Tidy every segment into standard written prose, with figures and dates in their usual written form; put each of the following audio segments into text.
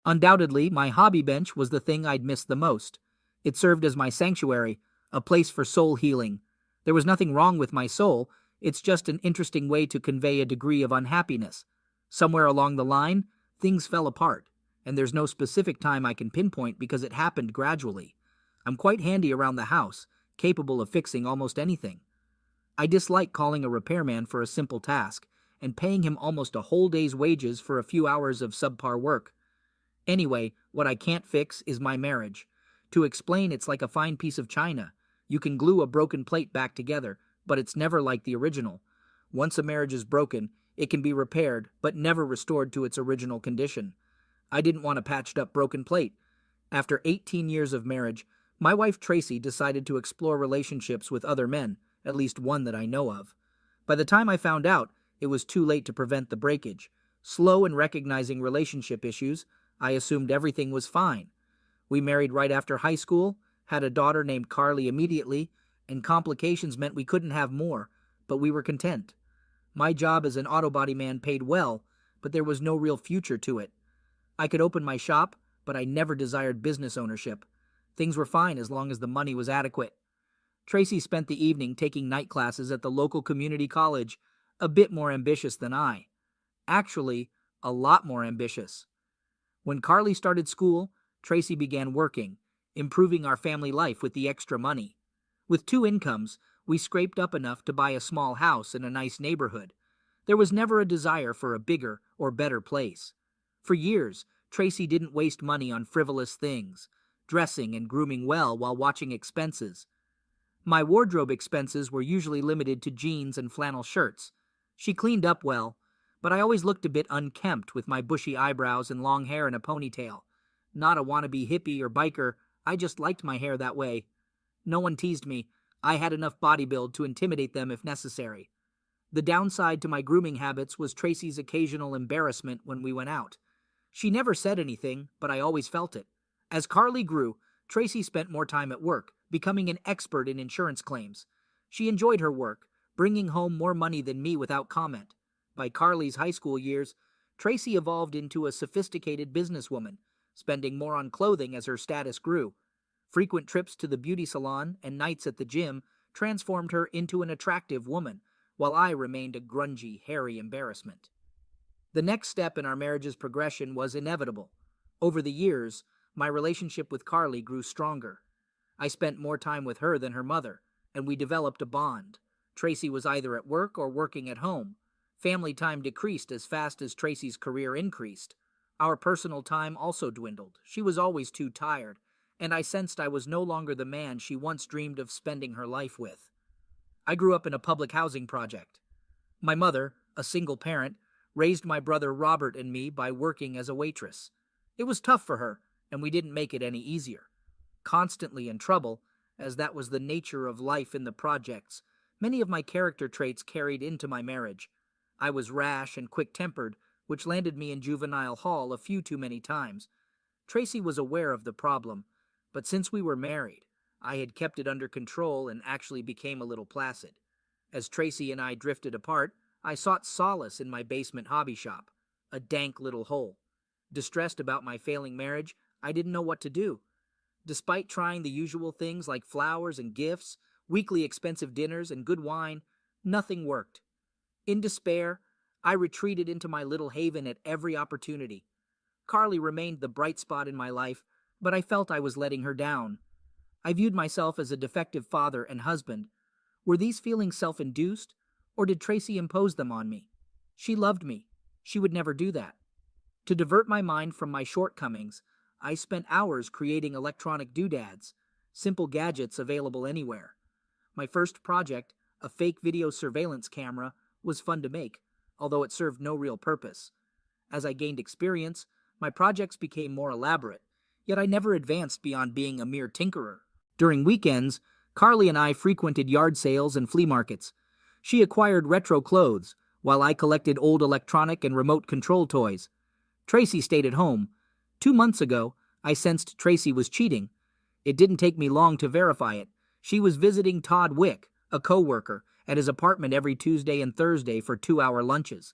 Undoubtedly, my hobby bench was the thing I'd missed the most. It served as my sanctuary, a place for soul healing. There was nothing wrong with my soul, it's just an interesting way to convey a degree of unhappiness. Somewhere along the line, things fell apart, and there's no specific time I can pinpoint because it happened gradually. I'm quite handy around the house, capable of fixing almost anything. I dislike calling a repairman for a simple task, and paying him almost a whole day's wages for a few hours of subpar work. Anyway, what I can't fix is my marriage. To explain, it's like a fine piece of china. You can glue a broken plate back together, but it's never like the original. Once a marriage is broken, it can be repaired, but never restored to its original condition. I didn't want a patched up broken plate. After 18 years of marriage, my wife Tracy decided to explore relationships with other men, at least one that I know of. By the time I found out, it was too late to prevent the breakage. Slow in recognizing relationship issues, I assumed everything was fine. We married right after high school, had a daughter named Carly immediately, and complications meant we couldn't have more, but we were content. My job as an auto body man paid well, but there was no real future to it. I could open my shop, but I never desired business ownership. Things were fine as long as the money was adequate. Tracy spent the evening taking night classes at the local community college, a bit more ambitious than I. Actually, a lot more ambitious. When Carly started school, Tracy began working, improving our family life with the extra money. With two incomes, we scraped up enough to buy a small house in a nice neighborhood. There was never a desire for a bigger or better place. For years, Tracy didn't waste money on frivolous things, dressing and grooming well while watching expenses. My wardrobe expenses were usually limited to jeans and flannel shirts. She cleaned up well, but I always looked a bit unkempt with my bushy eyebrows and long hair in a ponytail. Not a wannabe hippie or biker, I just liked my hair that way. No one teased me. I had enough body build to intimidate them if necessary. The downside to my grooming habits was Tracy's occasional embarrassment when we went out. She never said anything, but I always felt it. As Carly grew, Tracy spent more time at work, becoming an expert in insurance claims. She enjoyed her work, bringing home more money than me without comment. By Carly's high school years, Tracy evolved into a sophisticated businesswoman, spending more on clothing as her status grew. Frequent trips to the beauty salon and nights at the gym transformed her into an attractive woman, while I remained a grungy, hairy embarrassment. The next step in our marriage's progression was inevitable. Over the years, my relationship with Carly grew stronger. I spent more time with her than her mother, and we developed a bond. Tracy was either at work or working at home. Family time decreased as fast as Tracy's career increased. Our personal time also dwindled. She was always too tired, and I sensed I was no longer the man she once dreamed of spending her life with. I grew up in a public housing project. My mother, a single parent, raised my brother Robert and me by working as a waitress. It was tough for her, and we didn't make it any easier. Constantly in trouble, as that was the nature of life in the projects, many of my character traits carried into my marriage. I was rash and quick-tempered, which landed me in juvenile hall a few too many times. Tracy was aware of the problem, but since we were married, I had kept it under control and actually became a little placid. As Tracy and I drifted apart, I sought solace in my basement hobby shop, a dank little hole. Distressed about my failing marriage, I didn't know what to do. Despite trying the usual things like flowers and gifts, weekly expensive dinners, and good wine, nothing worked. In despair, I retreated into my little haven at every opportunity. Carly remained the bright spot in my life, but I felt I was letting her down. I viewed myself as a defective father and husband. Were these feelings self-induced, or did Tracy impose them on me? She loved me. She would never do that. To divert my mind from my shortcomings, I spent hours creating electronic doodads, simple gadgets available anywhere. My first project, a fake video surveillance camera, was fun to make, although it served no real purpose. As I gained experience, my projects became more elaborate, yet I never advanced beyond being a mere tinkerer. During weekends, Carly and I frequented yard sales and flea markets. She acquired retro clothes, while I collected old electronic and remote control toys. Tracy stayed at home. 2 months ago, I sensed Tracy was cheating. It didn't take me long to verify it. She was visiting Todd Wick, a co-worker, at his apartment every Tuesday and Thursday for 2-hour lunches.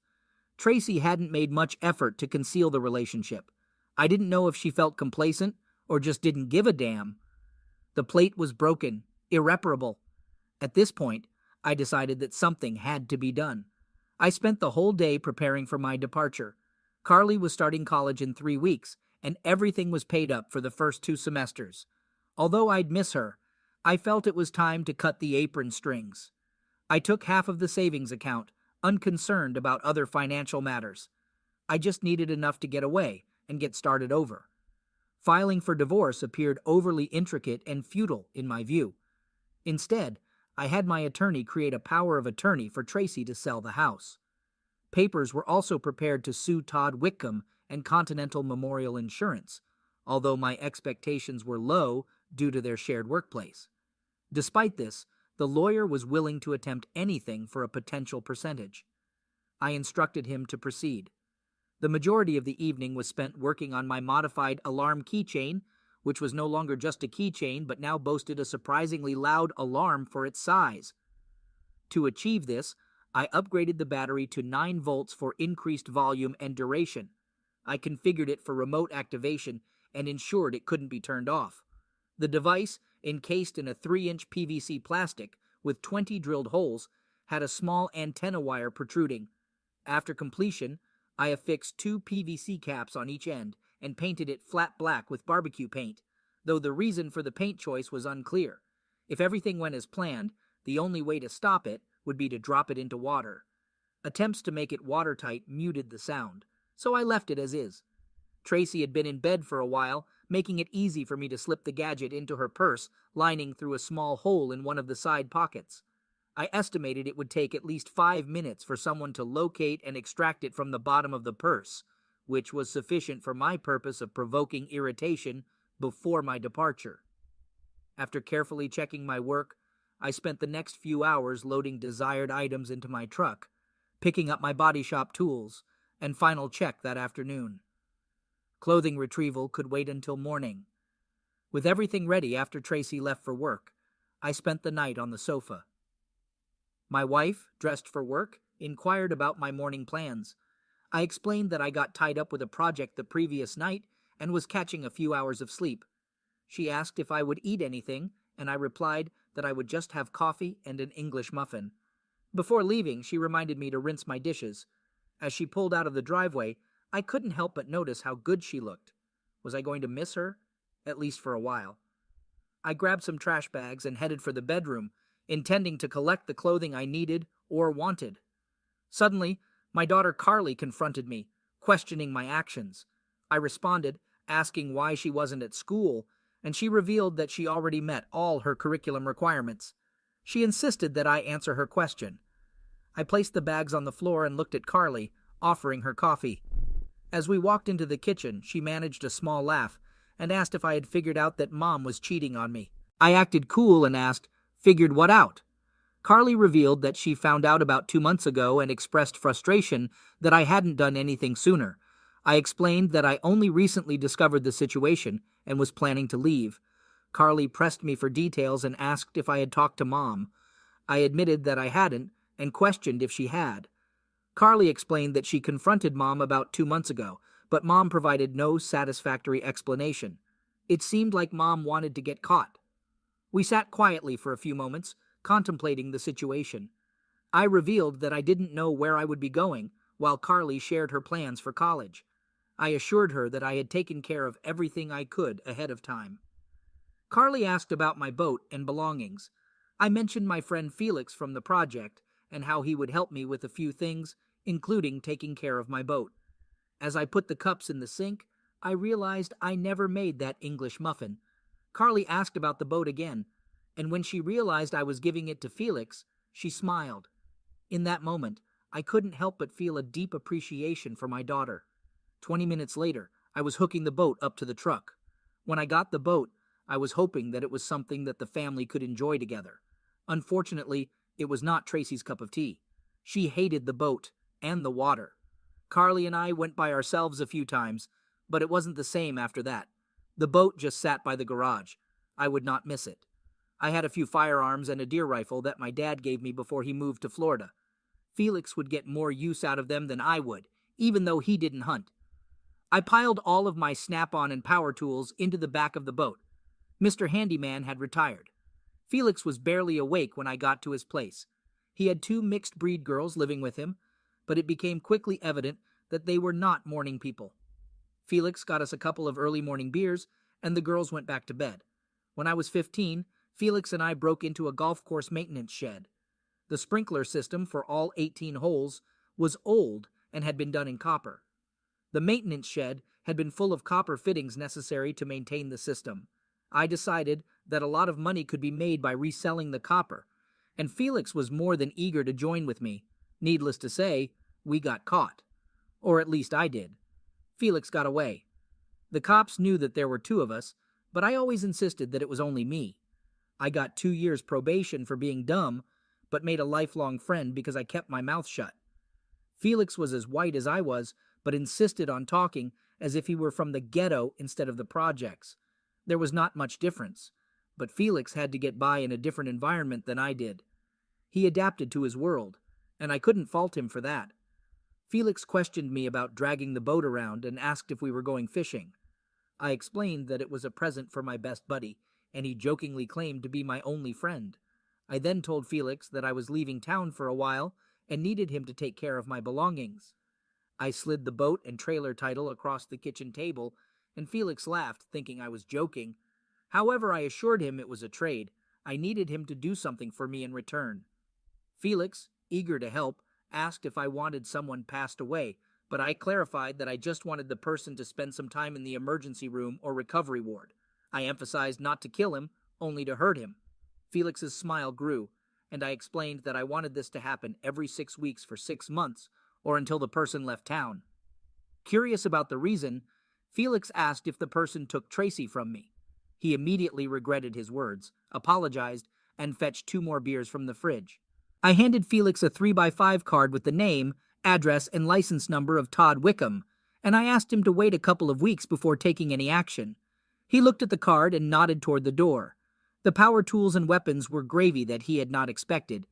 Tracy hadn't made much effort to conceal the relationship. I didn't know if she felt complacent or just didn't give a damn. The plate was broken, irreparable. At this point, I decided that something had to be done. I spent the whole day preparing for my departure. Carly was starting college in 3 weeks, and everything was paid up for the first 2 semesters. Although I'd miss her, I felt it was time to cut the apron strings. I took half of the savings account, unconcerned about other financial matters. I just needed enough to get away and get started over. Filing for divorce appeared overly intricate and futile in my view. Instead, I had my attorney create a power of attorney for Tracy to sell the house. Papers were also prepared to sue Todd Whitcomb and Continental Memorial Insurance, although my expectations were low due to their shared workplace. Despite this, the lawyer was willing to attempt anything for a potential percentage. I instructed him to proceed. The majority of the evening was spent working on my modified alarm keychain, which was no longer just a keychain but now boasted a surprisingly loud alarm for its size. To achieve this, I upgraded the battery to 9 volts for increased volume and duration. I configured it for remote activation and ensured it couldn't be turned off. The device, encased in a 3-inch PVC plastic with 20 drilled holes, had a small antenna wire protruding. After completion, I affixed 2 PVC caps on each end and painted it flat black with barbecue paint, though the reason for the paint choice was unclear. If everything went as planned, the only way to stop it would be to drop it into water. Attempts to make it watertight muted the sound, so I left it as is. Tracy had been in bed for a while, making it easy for me to slip the gadget into her purse, lining through a small hole in one of the side pockets. I estimated it would take at least 5 minutes for someone to locate and extract it from the bottom of the purse, which was sufficient for my purpose of provoking irritation before my departure. After carefully checking my work, I spent the next few hours loading desired items into my truck, picking up my body shop tools, and final check that afternoon. Clothing retrieval could wait until morning. With everything ready after Tracy left for work, I spent the night on the sofa. My wife, dressed for work, inquired about my morning plans. I explained that I got tied up with a project the previous night and was catching a few hours of sleep. She asked if I would eat anything, and I replied that I would just have coffee and an English muffin. Before leaving, she reminded me to rinse my dishes. As she pulled out of the driveway, I couldn't help but notice how good she looked. Was I going to miss her? At least for a while. I grabbed some trash bags and headed for the bedroom, intending to collect the clothing I needed or wanted. Suddenly, my daughter Carly confronted me, questioning my actions. I responded, asking why she wasn't at school, and she revealed that she already met all her curriculum requirements. She insisted that I answer her question. I placed the bags on the floor and looked at Carly, offering her coffee. As we walked into the kitchen, she managed a small laugh and asked if I had figured out that Mom was cheating on me. I acted cool and asked, "Figured what out?" Carly revealed that she found out about 2 months ago and expressed frustration that I hadn't done anything sooner. I explained that I only recently discovered the situation and was planning to leave. Carly pressed me for details and asked if I had talked to Mom. I admitted that I hadn't and questioned if she had. Carly explained that she confronted Mom about 2 months ago, but Mom provided no satisfactory explanation. It seemed like Mom wanted to get caught. We sat quietly for a few moments, contemplating the situation. I revealed that I didn't know where I would be going, while Carly shared her plans for college. I assured her that I had taken care of everything I could ahead of time. Carly asked about my boat and belongings. I mentioned my friend Felix from the project and how he would help me with a few things, including taking care of my boat. As I put the cups in the sink, I realized I never made that English muffin. Carly asked about the boat again, and when she realized I was giving it to Felix, she smiled. In that moment, I couldn't help but feel a deep appreciation for my daughter. 20 minutes later, I was hooking the boat up to the truck. When I got the boat, I was hoping that it was something that the family could enjoy together. Unfortunately, it was not Tracy's cup of tea. She hated the boat and the water. Carly and I went by ourselves a few times, but it wasn't the same after that. The boat just sat by the garage. I would not miss it. I had a few firearms and a deer rifle that my dad gave me before he moved to Florida. Felix would get more use out of them than I would, even though he didn't hunt. I piled all of my Snap-on and power tools into the back of the boat. Mr. Handyman had retired. Felix was barely awake when I got to his place. He had 2 mixed-breed girls living with him, but it became quickly evident that they were not morning people. Felix got us a couple of early morning beers, and the girls went back to bed. When I was 15, Felix and I broke into a golf course maintenance shed. The sprinkler system for all 18 holes was old and had been done in copper. The maintenance shed had been full of copper fittings necessary to maintain the system. I decided that a lot of money could be made by reselling the copper, and Felix was more than eager to join with me. Needless to say, we got caught. Or at least I did. Felix got away. The cops knew that there were 2 of us, but I always insisted that it was only me. I got 2 years probation for being dumb, but made a lifelong friend because I kept my mouth shut. Felix was as white as I was, but insisted on talking as if he were from the ghetto instead of the projects. There was not much difference, but Felix had to get by in a different environment than I did. He adapted to his world, and I couldn't fault him for that. Felix questioned me about dragging the boat around and asked if we were going fishing. I explained that it was a present for my best buddy, and he jokingly claimed to be my only friend. I then told Felix that I was leaving town for a while and needed him to take care of my belongings. I slid the boat and trailer title across the kitchen table, and Felix laughed, thinking I was joking. However, I assured him it was a trade. I needed him to do something for me in return. Felix, eager to help, asked if I wanted someone passed away, but I clarified that I just wanted the person to spend some time in the emergency room or recovery ward. I emphasized not to kill him, only to hurt him. Felix's smile grew, and I explained that I wanted this to happen every 6 weeks for 6 months, or until the person left town. Curious about the reason, Felix asked if the person took Tracy from me. He immediately regretted his words, apologized, and fetched 2 more beers from the fridge. I handed Felix a 3x5 card with the name, address, and license number of Todd Wickham, and I asked him to wait a couple of weeks before taking any action. He looked at the card and nodded toward the door. The power tools and weapons were gravy that he had not expected.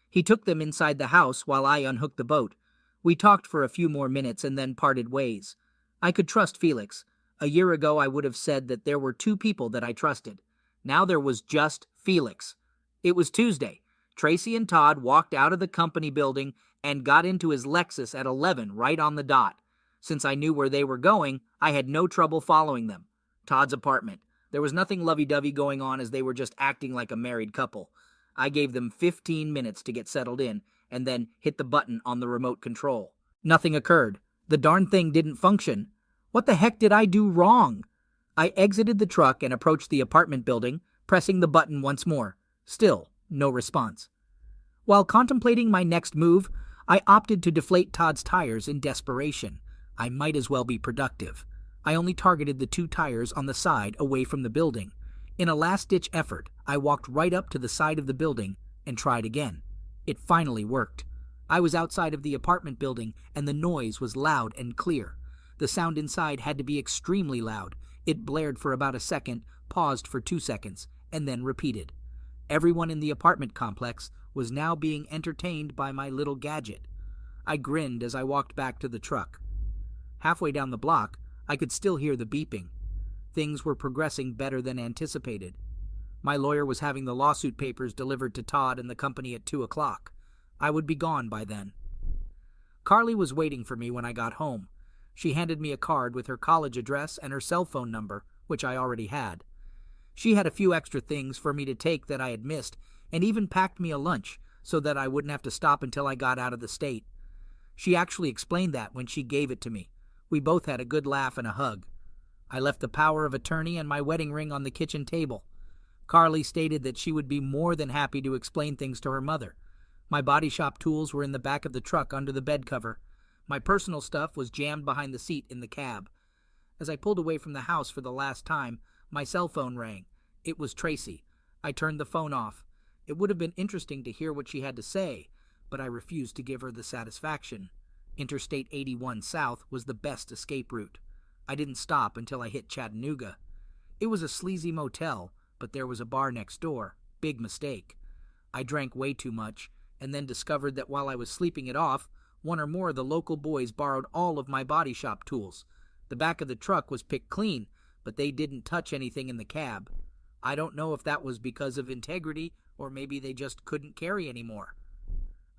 He took them inside the house while I unhooked the boat. We talked for a few more minutes and then parted ways. I could trust Felix. A year ago I would have said that there were 2 people that I trusted. Now there was just Felix. It was Tuesday. Tracy and Todd walked out of the company building and got into his Lexus at 11 right on the dot. Since I knew where they were going, I had no trouble following them. Todd's apartment. There was nothing lovey-dovey going on as they were just acting like a married couple. I gave them 15 minutes to get settled in and then hit the button on the remote control. Nothing occurred. The darn thing didn't function. What the heck did I do wrong? I exited the truck and approached the apartment building, pressing the button once more. Still, no response. While contemplating my next move, I opted to deflate Todd's tires in desperation. I might as well be productive. I only targeted the 2 tires on the side away from the building. In a last-ditch effort, I walked right up to the side of the building and tried again. It finally worked. I was outside of the apartment building, and the noise was loud and clear. The sound inside had to be extremely loud. It blared for about a second, paused for 2 seconds, and then repeated. Everyone in the apartment complex was now being entertained by my little gadget. I grinned as I walked back to the truck. Halfway down the block, I could still hear the beeping. Things were progressing better than anticipated. My lawyer was having the lawsuit papers delivered to Todd and the company at 2 o'clock. I would be gone by then. Carly was waiting for me when I got home. She handed me a card with her college address and her cell phone number, which I already had. She had a few extra things for me to take that I had missed, and even packed me a lunch so that I wouldn't have to stop until I got out of the state. She actually explained that when she gave it to me. We both had a good laugh and a hug. I left the power of attorney and my wedding ring on the kitchen table. Carly stated that she would be more than happy to explain things to her mother. My body shop tools were in the back of the truck under the bed cover. My personal stuff was jammed behind the seat in the cab. As I pulled away from the house for the last time, my cell phone rang. It was Tracy. I turned the phone off. It would have been interesting to hear what she had to say, but I refused to give her the satisfaction. Interstate 81 South was the best escape route. I didn't stop until I hit Chattanooga. It was a sleazy motel, but there was a bar next door. Big mistake. I drank way too much, and then discovered that while I was sleeping it off, one or more of the local boys borrowed all of my body shop tools. The back of the truck was picked clean, but they didn't touch anything in the cab. I don't know if that was because of integrity or maybe they just couldn't carry anymore.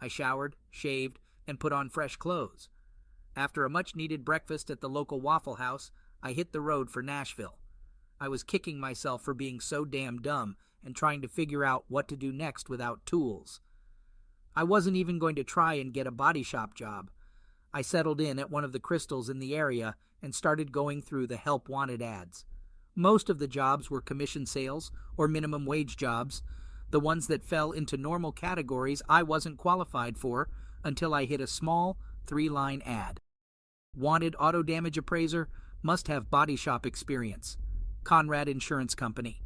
I showered, shaved, and put on fresh clothes. After a much-needed breakfast at the local Waffle House, I hit the road for Nashville. I was kicking myself for being so damn dumb and trying to figure out what to do next without tools. I wasn't even going to try and get a body shop job. I settled in at one of the Crystals in the area and started going through the help wanted ads. Most of the jobs were commission sales or minimum wage jobs. The ones that fell into normal categories I wasn't qualified for until I hit a small 3-line ad. Wanted auto damage appraiser, must have body shop experience. Conrad Insurance Company.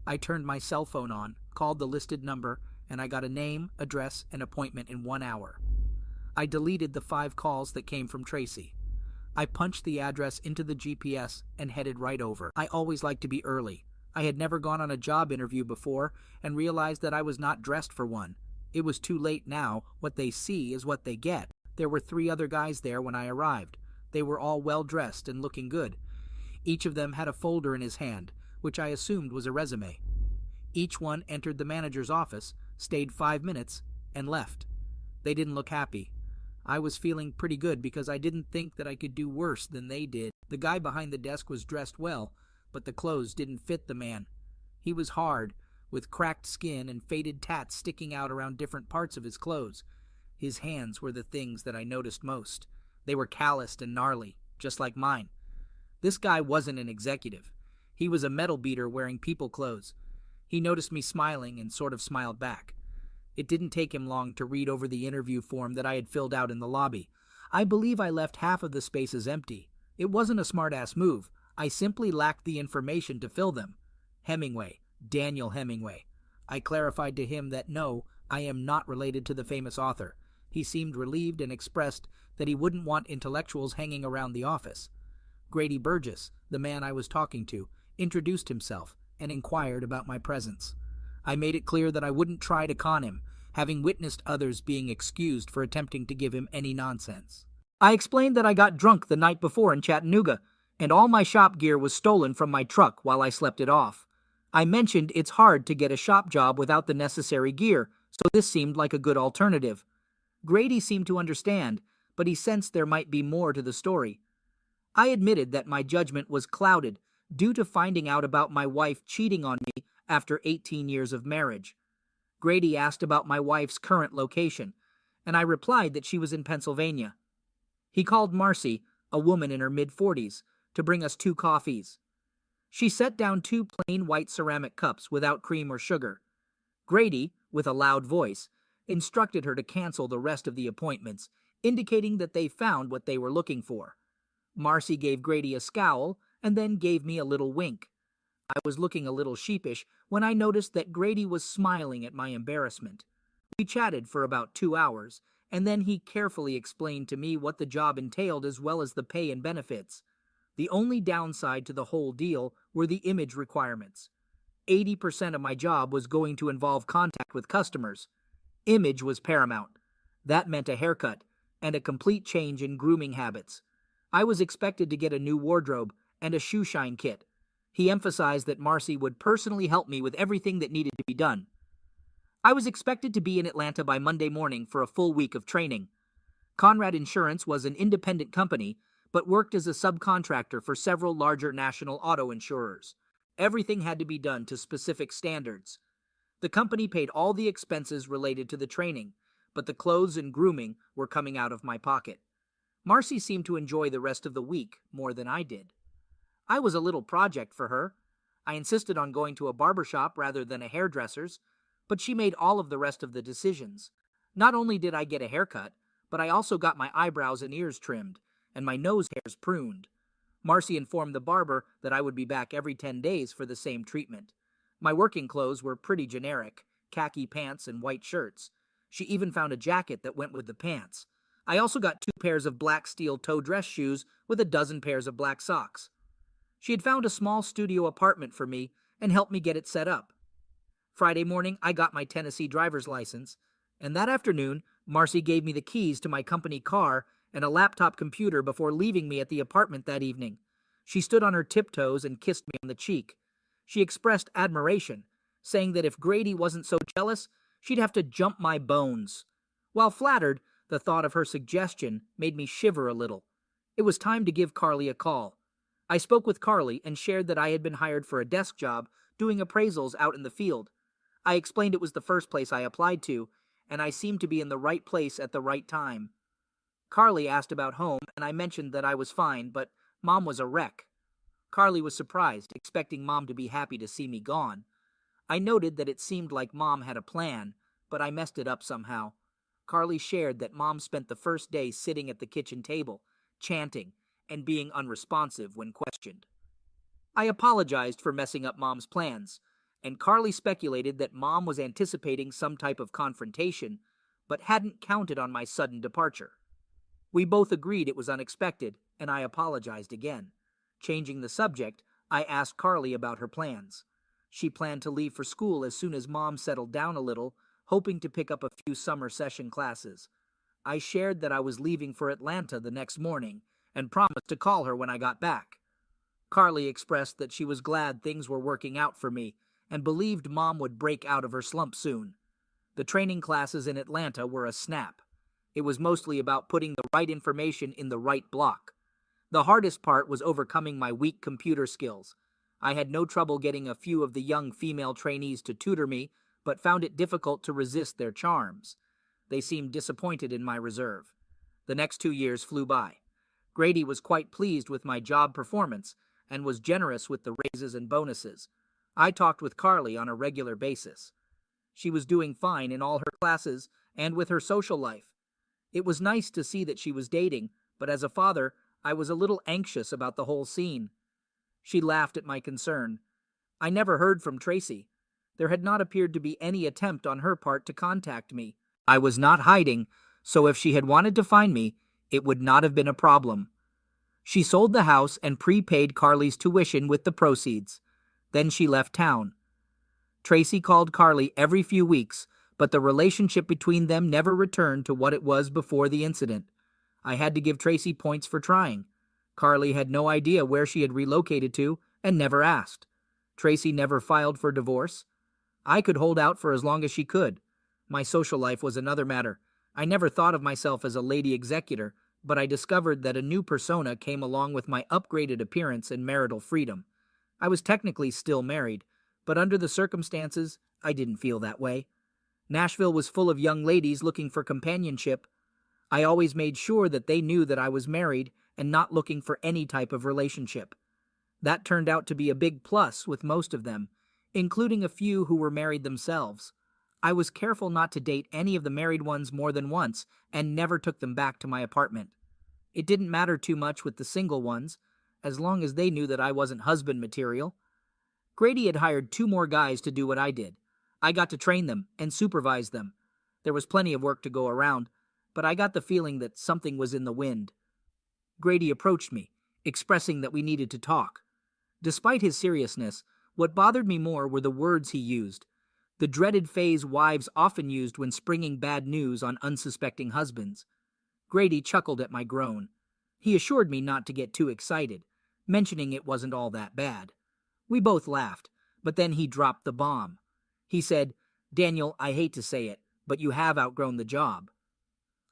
I turned my cell phone on, called the listed number, and I got a name, address, and appointment in 1 hour. I deleted the 5 calls that came from Tracy. I punched the address into the GPS and headed right over. I always like to be early. I had never gone on a job interview before and realized that I was not dressed for one. It was too late now. What they see is what they get. There were 3 other guys there when I arrived. They were all well-dressed and looking good. Each of them had a folder in his hand, which I assumed was a resume. Each one entered the manager's office, stayed 5 minutes, and left. They didn't look happy. I was feeling pretty good because I didn't think that I could do worse than they did. The guy behind the desk was dressed well, but the clothes didn't fit the man. He was hard, with cracked skin and faded tats sticking out around different parts of his clothes. His hands were the things that I noticed most. They were calloused and gnarly, just like mine. This guy wasn't an executive. He was a metal beater wearing people clothes. He noticed me smiling and sort of smiled back. It didn't take him long to read over the interview form that I had filled out in the lobby. I believe I left half of the spaces empty. It wasn't a smart-ass move. I simply lacked the information to fill them. Hemingway, Daniel Hemingway. I clarified to him that no, I am not related to the famous author. He seemed relieved and expressed that he wouldn't want intellectuals hanging around the office. Grady Burgess, the man I was talking to, introduced himself and inquired about my presence. I made it clear that I wouldn't try to con him, having witnessed others being excused for attempting to give him any nonsense. I explained that I got drunk the night before in Chattanooga, and all my shop gear was stolen from my truck while I slept it off. I mentioned it's hard to get a shop job without the necessary gear, so this seemed like a good alternative. Grady seemed to understand, but he sensed there might be more to the story. I admitted that my judgment was clouded due to finding out about my wife cheating on me after 18 years of marriage. Grady asked about my wife's current location, and I replied that she was in Pennsylvania. He called Marcy, a woman in her mid-40s, to bring us 2 coffees. She set down 2 plain white ceramic cups without cream or sugar. Grady, with a loud voice, instructed her to cancel the rest of the appointments, indicating that they found what they were looking for. Marcy gave Grady a scowl and then gave me a little wink. I was looking a little sheepish when I noticed that Grady was smiling at my embarrassment. We chatted for about 2 hours, and then he carefully explained to me what the job entailed as well as the pay and benefits. The only downside to the whole deal were the image requirements. 80% of my job was going to involve contact with customers. Image was paramount. That meant a haircut and a complete change in grooming habits. I was expected to get a new wardrobe and a shoe shine kit. He emphasized that Marcy would personally help me with everything that needed to be done. I was expected to be in Atlanta by Monday morning for a full week of training. Conrad Insurance was an independent company, but worked as a subcontractor for several larger national auto insurers. Everything had to be done to specific standards. The company paid all the expenses related to the training, but the clothes and grooming were coming out of my pocket. Marcy seemed to enjoy the rest of the week more than I did. I was a little project for her. I insisted on going to a barbershop rather than a hairdresser's, but she made all of the rest of the decisions. Not only did I get a haircut, but I also got my eyebrows and ears trimmed, and my nose hairs pruned. Marcy informed the barber that I would be back every 10 days for the same treatment. My working clothes were pretty generic, khaki pants and white shirts. She even found a jacket that went with the pants. I also got 2 pairs of black steel toe dress shoes with a dozen pairs of black socks. She had found a small studio apartment for me and helped me get it set up. Friday morning, I got my Tennessee driver's license, and that afternoon, Marcy gave me the keys to my company car and a laptop computer before leaving me at the apartment that evening. She stood on her tiptoes and kissed me on the cheek. She expressed admiration, saying that if Grady wasn't so jealous, she'd have to jump my bones. While flattered, the thought of her suggestion made me shiver a little. It was time to give Carly a call. I spoke with Carly and shared that I had been hired for a desk job doing appraisals out in the field. I explained it was the first place I applied to, and I seemed to be in the right place at the right time. Carly asked about home, and I mentioned that I was fine, but Mom was a wreck. Carly was surprised, expecting Mom to be happy to see me gone. I noted that it seemed like Mom had a plan, but I messed it up somehow. Carly shared that Mom spent the first day sitting at the kitchen table, chanting, and being unresponsive when questioned. I apologized for messing up Mom's plans, and Carly speculated that Mom was anticipating some type of confrontation, but hadn't counted on my sudden departure. We both agreed it was unexpected, and I apologized again. Changing the subject, I asked Carly about her plans. She planned to leave for school as soon as Mom settled down a little, hoping to pick up a few summer session classes. I shared that I was leaving for Atlanta the next morning and promised to call her when I got back. Carly expressed that she was glad things were working out for me and believed Mom would break out of her slump soon. The training classes in Atlanta were a snap. It was mostly about putting the right information in the right block. The hardest part was overcoming my weak computer skills. I had no trouble getting a few of the young female trainees to tutor me, but found it difficult to resist their charms. They seemed disappointed in my reserve. The next 2 years flew by. Grady was quite pleased with my job performance and was generous with the raises and bonuses. I talked with Carly on a regular basis. She was doing fine in all her classes and with her social life. It was nice to see that she was dating, but as a father, I was a little anxious about the whole scene. She laughed at my concern. I never heard from Tracy. There had not appeared to be any attempt on her part to contact me. I was not hiding, so if she had wanted to find me, it would not have been a problem. She sold the house and prepaid Carly's tuition with the proceeds. Then she left town. Tracy called Carly every few weeks, but the relationship between them never returned to what it was before the incident. I had to give Tracy points for trying. Carly had no idea where she had relocated to and never asked. Tracy never filed for divorce. I could hold out for as long as she could. My social life was another matter. I never thought of myself as a lady executor, but I discovered that a new persona came along with my upgraded appearance and marital freedom. I was technically still married, but under the circumstances, I didn't feel that way. Nashville was full of young ladies looking for companionship. I always made sure that they knew that I was married and not looking for any type of relationship. That turned out to be a big plus with most of them, including a few who were married themselves. I was careful not to date any of the married ones more than once and never took them back to my apartment. It didn't matter too much with the single ones, as long as they knew that I wasn't husband material. Grady had hired 2 more guys to do what I did. I got to train them and supervise them. There was plenty of work to go around, but I got the feeling that something was in the wind. Grady approached me, expressing that we needed to talk. Despite his seriousness, what bothered me more were the words he used, the dreaded phrase wives often used when springing bad news on unsuspecting husbands. Grady chuckled at my groan. He assured me not to get too excited, mentioning it wasn't all that bad. We both laughed, but then he dropped the bomb. He said, "Daniel, I hate to say it, but you have outgrown the job."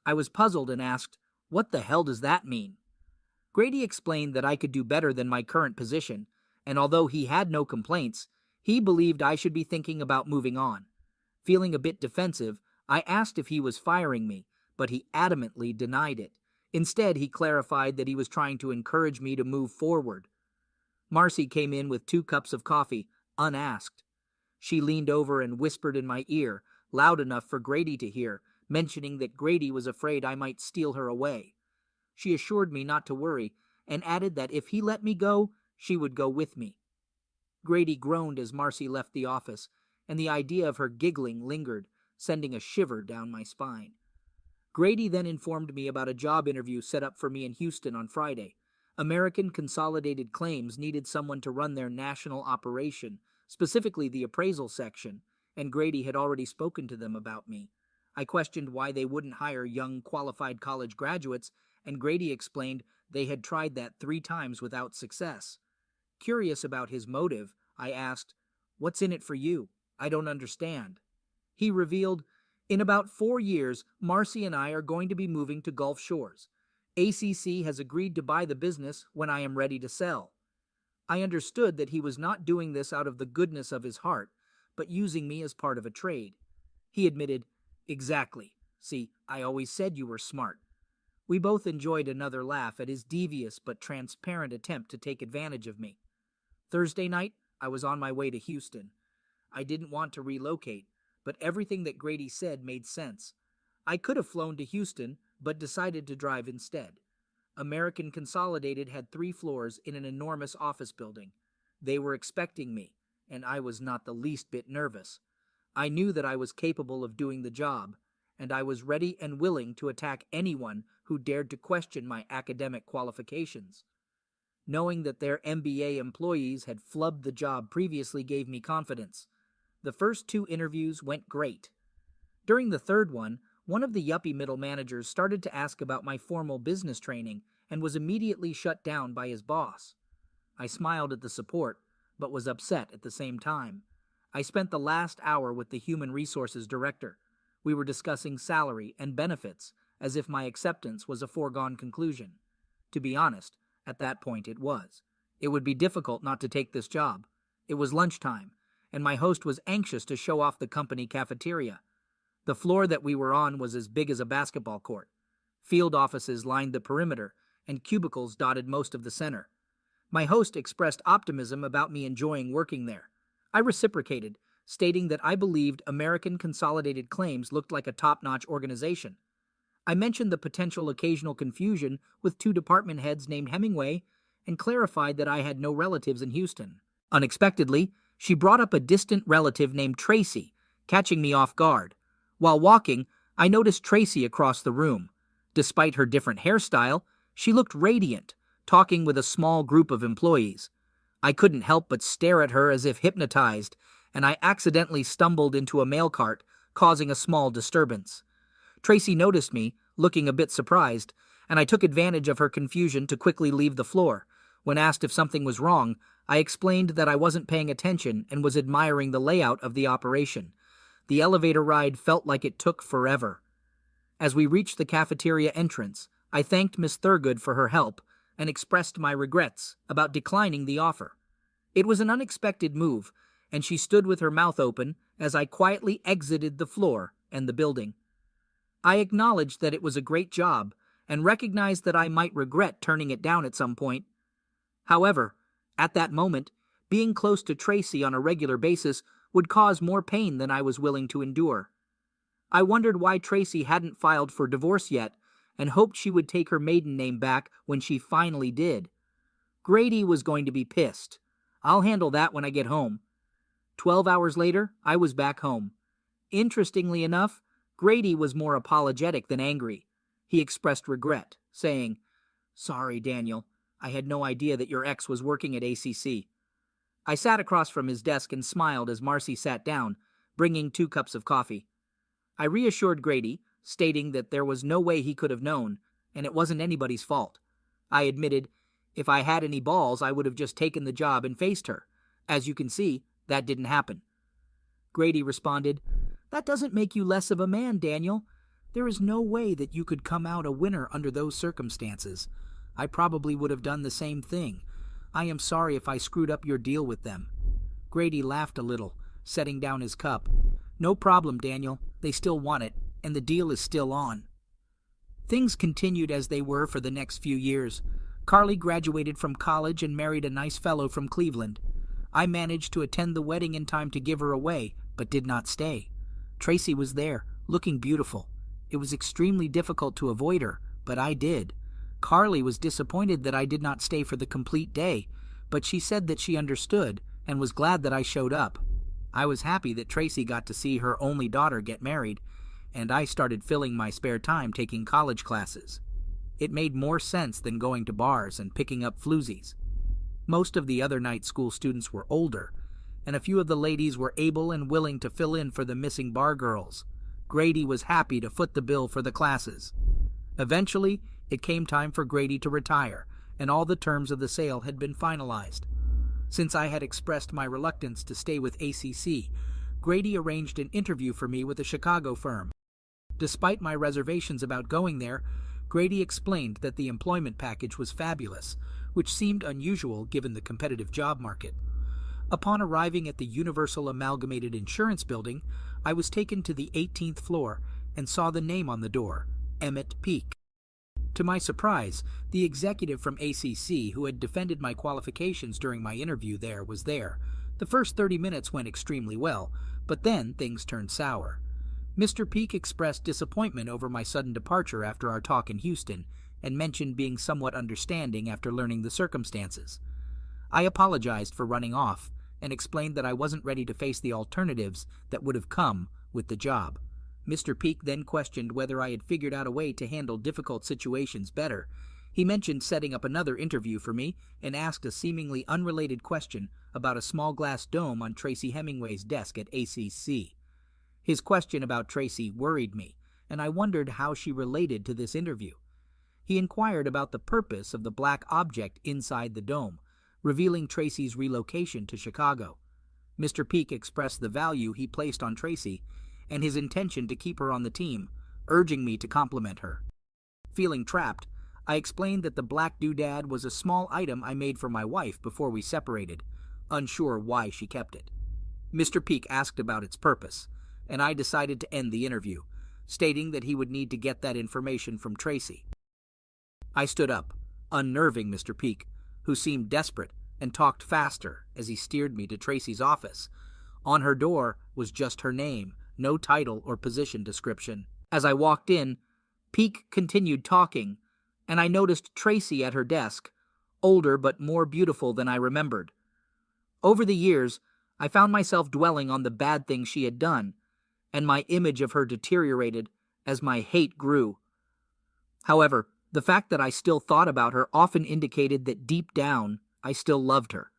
I was puzzled and asked, "What the hell does that mean?" Grady explained that I could do better than my current position, and although he had no complaints, he believed I should be thinking about moving on. Feeling a bit defensive, I asked if he was firing me, but he adamantly denied it. Instead, he clarified that he was trying to encourage me to move forward. Marcy came in with 2 cups of coffee, unasked. She leaned over and whispered in my ear, loud enough for Grady to hear, mentioning that Grady was afraid I might steal her away. She assured me not to worry, and added that if he let me go, she would go with me. Grady groaned as Marcy left the office, and the idea of her giggling lingered, sending a shiver down my spine. Grady then informed me about a job interview set up for me in Houston on Friday. American Consolidated Claims needed someone to run their national operation, specifically the appraisal section, and Grady had already spoken to them about me. I questioned why they wouldn't hire young, qualified college graduates, and Grady explained they had tried that 3 times without success. Curious about his motive, I asked, "What's in it for you? I don't understand." He revealed, "In about 4 years, Marcy and I are going to be moving to Gulf Shores. ACC has agreed to buy the business when I am ready to sell." I understood that he was not doing this out of the goodness of his heart, but using me as part of a trade. He admitted, "Exactly. See, I always said you were smart." We both enjoyed another laugh at his devious but transparent attempt to take advantage of me. Thursday night, I was on my way to Houston. I didn't want to relocate, but everything that Grady said made sense. I could have flown to Houston, but decided to drive instead. American Consolidated had 3 floors in an enormous office building. They were expecting me, and I was not the least bit nervous. I knew that I was capable of doing the job, and I was ready and willing to attack anyone who dared to question my academic qualifications. Knowing that their MBA employees had flubbed the job previously gave me confidence. The first 2 interviews went great. During the third one of the yuppie middle managers started to ask about my formal business training and was immediately shut down by his boss. I smiled at the support, but was upset at the same time. I spent the last hour with the human resources director. We were discussing salary and benefits, as if my acceptance was a foregone conclusion. To be honest, at that point it was. It would be difficult not to take this job. It was lunchtime, and my host was anxious to show off the company cafeteria. The floor that we were on was as big as a basketball court. Field offices lined the perimeter, and cubicles dotted most of the center. My host expressed optimism about me enjoying working there. I reciprocated, stating that I believed American Consolidated Claims looked like a top-notch organization. I mentioned the potential occasional confusion with 2 department heads named Hemingway and clarified that I had no relatives in Houston. Unexpectedly, she brought up a distant relative named Tracy, catching me off guard. While walking, I noticed Tracy across the room. Despite her different hairstyle, she looked radiant, talking with a small group of employees. I couldn't help but stare at her as if hypnotized, and I accidentally stumbled into a mail cart, causing a small disturbance. Tracy noticed me, looking a bit surprised, and I took advantage of her confusion to quickly leave the floor. When asked if something was wrong, I explained that I wasn't paying attention and was admiring the layout of the operation. The elevator ride felt like it took forever. As we reached the cafeteria entrance, I thanked Miss Thurgood for her help and expressed my regrets about declining the offer. It was an unexpected move, and she stood with her mouth open as I quietly exited the floor and the building. I acknowledged that it was a great job and recognized that I might regret turning it down at some point. However, at that moment, being close to Tracy on a regular basis would cause more pain than I was willing to endure. I wondered why Tracy hadn't filed for divorce yet and hoped she would take her maiden name back when she finally did. Grady was going to be pissed. I'll handle that when I get home. 12 hours later, I was back home. Interestingly enough, Grady was more apologetic than angry. He expressed regret, saying, "Sorry, Daniel. I had no idea that your ex was working at ACC." I sat across from his desk and smiled as Marcy sat down, bringing 2 cups of coffee. I reassured Grady, stating that there was no way he could have known, and it wasn't anybody's fault. I admitted, if I had any balls, I would have just taken the job and faced her. As you can see, that didn't happen. Grady responded, "That doesn't make you less of a man, Daniel. There is no way that you could come out a winner under those circumstances. I probably would have done the same thing. I am sorry if I screwed up your deal with them." Grady laughed a little, setting down his cup. "No problem, Daniel. They still want it, and the deal is still on." Things continued as they were for the next few years. Carly graduated from college and married a nice fellow from Cleveland. I managed to attend the wedding in time to give her away, but did not stay. Tracy was there, looking beautiful. It was extremely difficult to avoid her, but I did. Carly was disappointed that I did not stay for the complete day, but she said that she understood and was glad that I showed up. I was happy that Tracy got to see her only daughter get married, and I started filling my spare time taking college classes. It made more sense than going to bars and picking up floozies. Most of the other night school students were older, and a few of the ladies were able and willing to fill in for the missing bar girls. Grady was happy to foot the bill for the classes. Eventually, it came time for Grady to retire, and all the terms of the sale had been finalized. Since I had expressed my reluctance to stay with ACC, Grady arranged an interview for me with a Chicago firm. Despite my reservations about going there, Grady explained that the employment package was fabulous, which seemed unusual given the competitive job market. Upon arriving at the Universal Amalgamated Insurance Building, I was taken to the 18th floor and saw the name on the door, Emmett Peak. To my surprise, the executive from ACC who had defended my qualifications during my interview there was there. The first 30 minutes went extremely well, but then things turned sour. Mr. Peak expressed disappointment over my sudden departure after our talk in Houston, and mentioned being somewhat understanding after learning the circumstances. I apologized for running off, and explained that I wasn't ready to face the alternatives that would have come with the job. Mr. Peak then questioned whether I had figured out a way to handle difficult situations better. He mentioned setting up another interview for me and asked a seemingly unrelated question about a small glass dome on Tracy Hemingway's desk at ACC. His question about Tracy worried me, and I wondered how she related to this interview. He inquired about the purpose of the black object inside the dome, revealing Tracy's relocation to Chicago. Mr. Peak expressed the value he placed on Tracy and his intention to keep her on the team, urging me to compliment her. Feeling trapped, I explained that the black doodad was a small item I made for my wife before we separated, unsure why she kept it. Mr. Peak asked about its purpose, and I decided to end the interview, stating that he would need to get that information from Tracy. I stood up, unnerving Mr. Peak, who seemed desperate and talked faster as he steered me to Tracy's office. On her door was just her name, no title or position description. As I walked in, Peak continued talking, and I noticed Tracy at her desk, older but more beautiful than I remembered. Over the years, I found myself dwelling on the bad things she had done, and my image of her deteriorated as my hate grew. However, the fact that I still thought about her often indicated that deep down, I still loved her.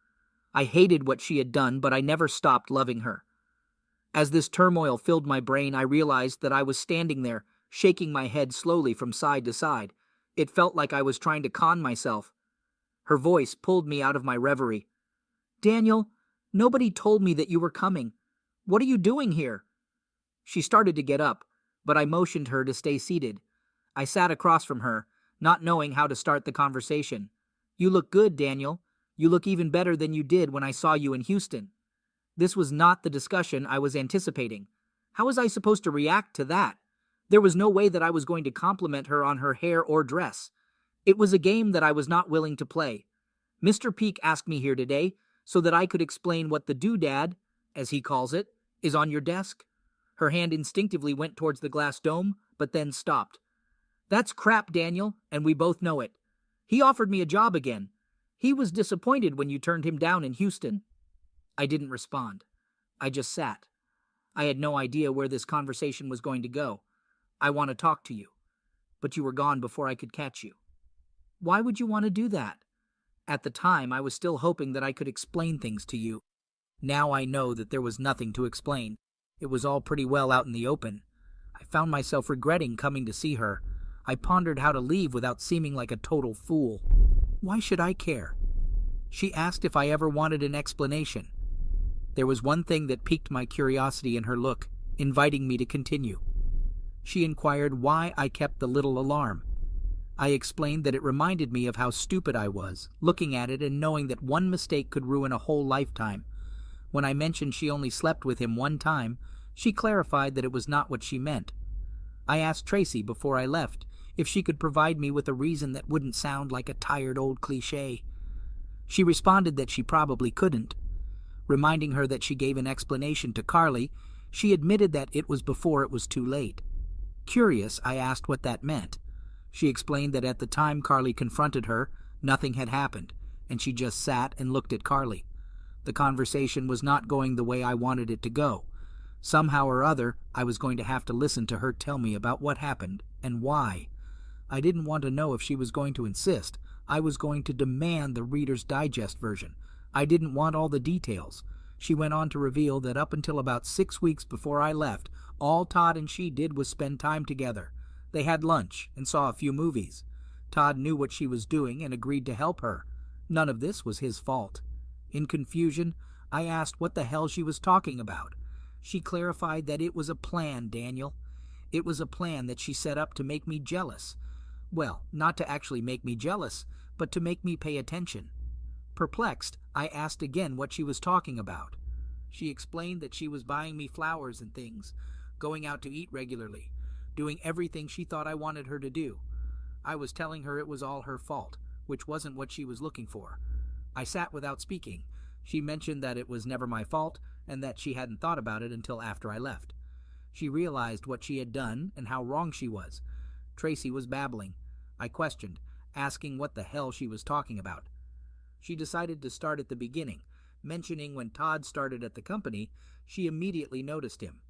I hated what she had done, but I never stopped loving her. As this turmoil filled my brain, I realized that I was standing there, shaking my head slowly from side to side. It felt like I was trying to con myself. Her voice pulled me out of my reverie. "Daniel, nobody told me that you were coming. What are you doing here?" She started to get up, but I motioned her to stay seated. I sat across from her, not knowing how to start the conversation. "You look good, Daniel. You look even better than you did when I saw you in Houston." This was not the discussion I was anticipating. How was I supposed to react to that? There was no way that I was going to compliment her on her hair or dress. It was a game that I was not willing to play. Mr. Peak asked me here today so that I could explain what the doodad, as he calls it, is on your desk. Her hand instinctively went towards the glass dome, but then stopped. "That's crap, Daniel, and we both know it. He offered me a job again. He was disappointed when you turned him down in Houston." I didn't respond. I just sat. I had no idea where this conversation was going to go. "I want to talk to you, but you were gone before I could catch you." "Why would you want to do that?" "At the time, I was still hoping that I could explain things to you. Now I know that there was nothing to explain. It was all pretty well out in the open. I found myself regretting coming to see her. I pondered how to leave without seeming like a total fool. Why should I care?" She asked if I ever wanted an explanation. There was one thing that piqued my curiosity in her look, inviting me to continue. She inquired why I kept the little alarm. I explained that it reminded me of how stupid I was, looking at it and knowing that one mistake could ruin a whole lifetime. When I mentioned she only slept with him one time, she clarified that it was not what she meant. I asked Tracy before I left if she could provide me with a reason that wouldn't sound like a tired old cliché. She responded that she probably couldn't. Reminding her that she gave an explanation to Carly, she admitted that it was before it was too late. Curious, I asked what that meant. She explained that at the time Carly confronted her, nothing had happened, and she just sat and looked at Carly. The conversation was not going the way I wanted it to go. Somehow or other, I was going to have to listen to her tell me about what happened and why. I didn't want to know if she was going to insist. I was going to demand the Reader's Digest version. I didn't want all the details. She went on to reveal that up until about 6 weeks before I left, All Todd and she did was spend time together. They had lunch and saw a few movies. Todd knew what she was doing and agreed to help her. None of this was his fault. In confusion, I asked what the hell she was talking about. She clarified that it was a plan, Daniel. It was a plan that she set up to make me jealous. Well, not to actually make me jealous, but to make me pay attention. Perplexed, I asked again what she was talking about. She explained that she was buying me flowers and things, going out to eat regularly, doing everything she thought I wanted her to do. I was telling her it was all her fault, which wasn't what she was looking for. I sat without speaking. She mentioned that it was never my fault and that she hadn't thought about it until after I left. She realized what she had done and how wrong she was. Tracy was babbling. I questioned, asking what the hell she was talking about. She decided to start at the beginning, mentioning when Todd started at the company, she immediately noticed him.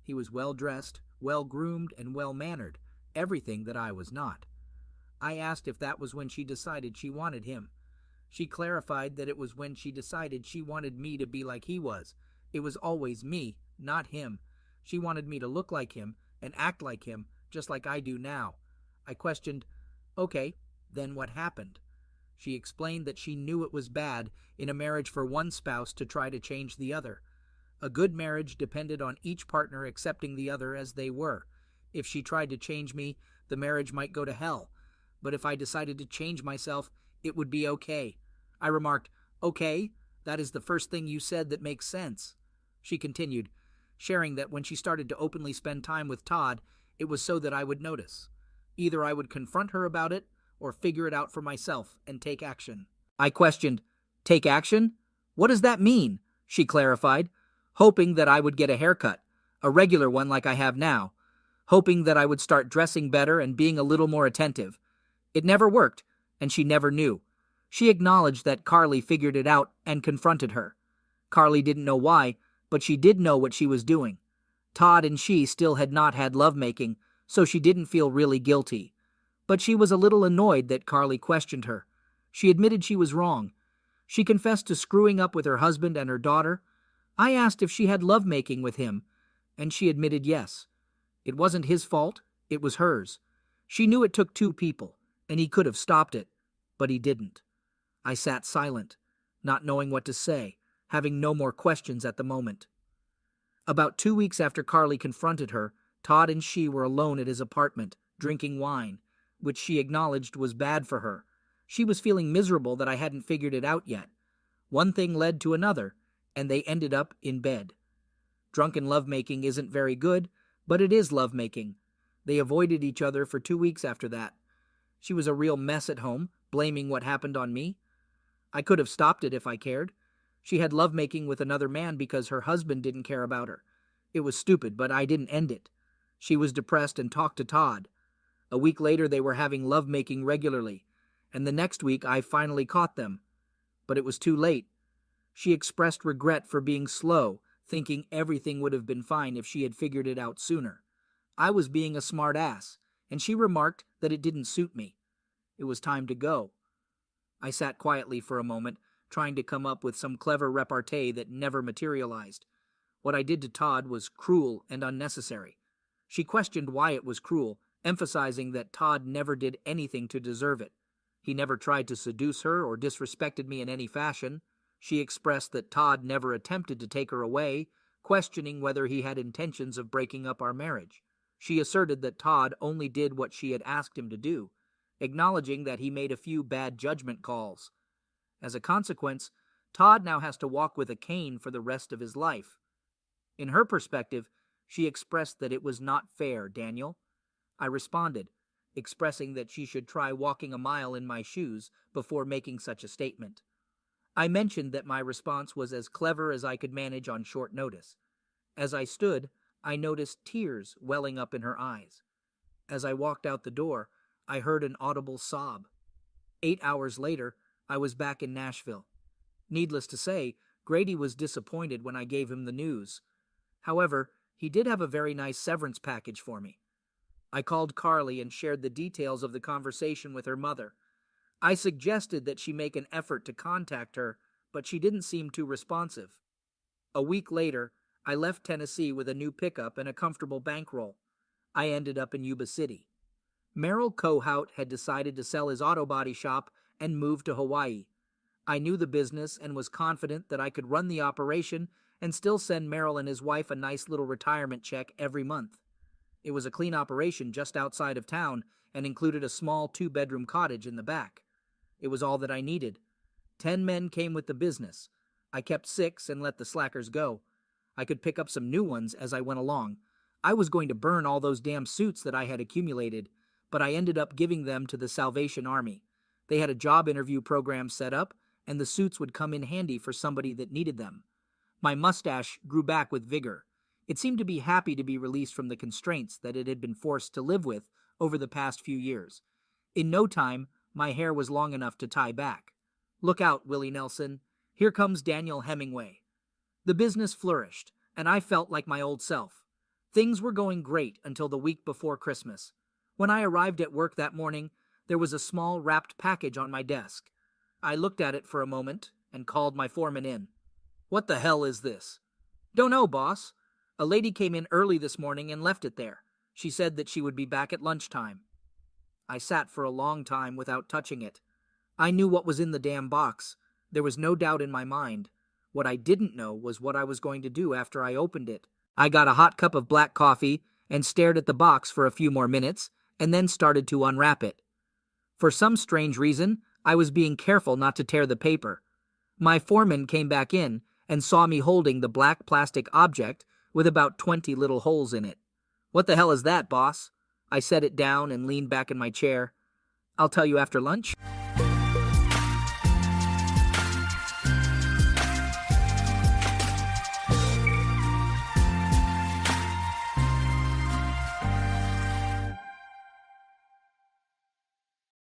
He was well-dressed, well-groomed, and well-mannered, everything that I was not. I asked if that was when she decided she wanted him. She clarified that it was when she decided she wanted me to be like he was. It was always me, not him. She wanted me to look like him and act like him, just like I do now. I questioned, "Okay, then what happened?" She explained that she knew it was bad in a marriage for one spouse to try to change the other. A good marriage depended on each partner accepting the other as they were. If she tried to change me, the marriage might go to hell. But if I decided to change myself, it would be okay. I remarked, "Okay, that is the first thing you said that makes sense." She continued, sharing that when she started to openly spend time with Todd, it was so that I would notice. Either I would confront her about it, or figure it out for myself and take action. I questioned, "Take action? What does that mean?" She clarified, hoping that I would get a haircut, a regular one like I have now, hoping that I would start dressing better and being a little more attentive. It never worked, and she never knew. She acknowledged that Carly figured it out and confronted her. Carly didn't know why, but she did know what she was doing. Todd and she still had not had lovemaking, so she didn't feel really guilty. But she was a little annoyed that Carly questioned her. She admitted she was wrong. She confessed to screwing up with her husband and her daughter. I asked if she had lovemaking with him, and she admitted yes. It wasn't his fault, it was hers. She knew it took two people, and he could have stopped it, but he didn't. I sat silent, not knowing what to say, having no more questions at the moment. About 2 weeks after Carly confronted her, Todd and she were alone at his apartment, drinking wine, which she acknowledged was bad for her. She was feeling miserable that I hadn't figured it out yet. One thing led to another, and they ended up in bed. Drunken lovemaking isn't very good, but it is lovemaking. They avoided each other for 2 weeks after that. She was a real mess at home, blaming what happened on me. I could have stopped it if I cared. She had lovemaking with another man because her husband didn't care about her. It was stupid, but I didn't end it. She was depressed and talked to Todd. A week later they were having lovemaking regularly, and the next week I finally caught them. But it was too late. She expressed regret for being slow, thinking everything would have been fine if she had figured it out sooner. I was being a smart ass, and she remarked that it didn't suit me. It was time to go. I sat quietly for a moment, trying to come up with some clever repartee that never materialized. What I did to Todd was cruel and unnecessary. She questioned why it was cruel, emphasizing that Todd never did anything to deserve it. He never tried to seduce her or disrespected me in any fashion. She expressed that Todd never attempted to take her away, questioning whether he had intentions of breaking up our marriage. She asserted that Todd only did what she had asked him to do, acknowledging that he made a few bad judgment calls. As a consequence, Todd now has to walk with a cane for the rest of his life. In her perspective, she expressed that it was not fair, Daniel. I responded, expressing that she should try walking a mile in my shoes before making such a statement. I mentioned that my response was as clever as I could manage on short notice. As I stood, I noticed tears welling up in her eyes. As I walked out the door, I heard an audible sob. 8 hours later, I was back in Nashville. Needless to say, Grady was disappointed when I gave him the news. However, he did have a very nice severance package for me. I called Carly and shared the details of the conversation with her mother. I suggested that she make an effort to contact her, but she didn't seem too responsive. A week later, I left Tennessee with a new pickup and a comfortable bankroll. I ended up in Yuba City. Merrill Kohout had decided to sell his auto body shop and move to Hawaii. I knew the business and was confident that I could run the operation and still send Merrill and his wife a nice little retirement check every month. It was a clean operation just outside of town and included a small two-bedroom cottage in the back. It was all that I needed. 10 men came with the business. I kept 6 and let the slackers go. I could pick up some new ones as I went along. I was going to burn all those damn suits that I had accumulated, but I ended up giving them to the Salvation Army. They had a job interview program set up, and the suits would come in handy for somebody that needed them. My mustache grew back with vigor. It seemed to be happy to be released from the constraints that it had been forced to live with over the past few years. In no time, my hair was long enough to tie back. Look out, Willie Nelson. Here comes Daniel Hemingway. The business flourished, and I felt like my old self. Things were going great until the week before Christmas. When I arrived at work that morning, there was a small wrapped package on my desk. I looked at it for a moment and called my foreman in. "What the hell is this?" "Don't know, boss. A lady came in early this morning and left it there. She said that she would be back at lunchtime." I sat for a long time without touching it. I knew what was in the damn box. There was no doubt in my mind. What I didn't know was what I was going to do after I opened it. I got a hot cup of black coffee and stared at the box for a few more minutes and then started to unwrap it. For some strange reason, I was being careful not to tear the paper. My foreman came back in and saw me holding the black plastic object with about 20 little holes in it. "What the hell is that, boss?" I set it down and leaned back in my chair. "I'll tell you after lunch."